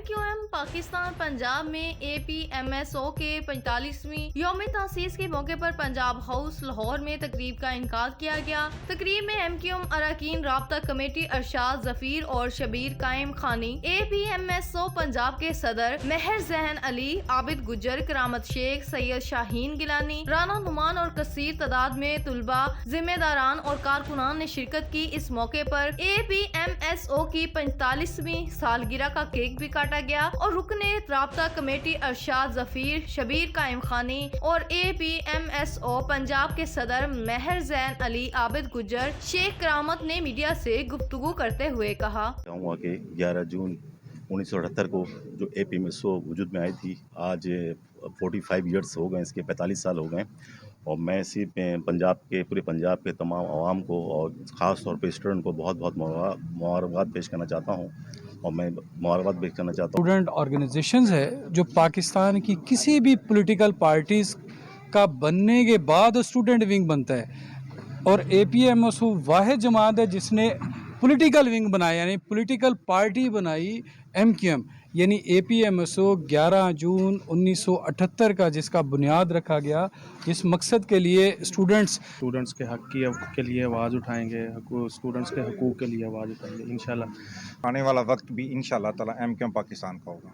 MQM Pakistan Punjab में APMSO के 45वीं यौम तासीस के मौके पर पंजाब हाउस लाहौर में तकरीब का इनकाद किया गया। तकरीब में MQM अरकान राब्ता कमेटी अरशाद जफीर और शबीर कायम खानी, APMSO पंजाब के सदर महर जहन अली, आबिद गुजर, करामत शेख, सैयद शाहीन गिलानी, राना नुमान और कसीर तादाद में तुलबा, जिम्मेदारान और कारकुनान ने शिरकत की। इस मौके पर APMSO की 45वीं सालगिरह का केक भी काटा गया और रुकने राब्ता कमेटी अरशाद जफीर, शबीर कायम खानी और APMSO पंजाब के सदर महर जैन अली, आबिद गुजर, शेख करामत ने मीडिया से गुफ्तगू करते हुए कहा कि 11 जून 1978 को जो APMSO वजूद में आई थी, आज 45 ईयर्स हो गए, इसके 45 साल हो गए। और मैं इसी पूरे पंजाब के तमाम आवाम को और ख़ास तौर पे स्टूडेंट को बहुत बहुत मुबारकबाद पेश करना चाहता हूँ। और मैं मुबारकबाद पेश करना चाहता हूँ स्टूडेंट ऑर्गेनाइजेशंस है जो पाकिस्तान की किसी भी पॉलिटिकल पार्टीज़ का बनने के बाद स्टूडेंट विंग बनता है, और APMSO वाहिद जमात है जिसने पॉलिटिकल विंग बनाया, यानी पॉलिटिकल पार्टी बनाई MQM, यानी APMSO 11 जून 1978 का जिसका बुनियाद रखा गया, जिस मकसद के लिए स्टूडेंट्स के हक़ के लिए आवाज़ उठाएंगे, स्टूडेंट्स के हकूक़ के लिए आवाज़ उठाएंगे इंशाल्लाह। आने वाला वक्त भी इंशाल्लाह ताला MQM पाकिस्तान का होगा।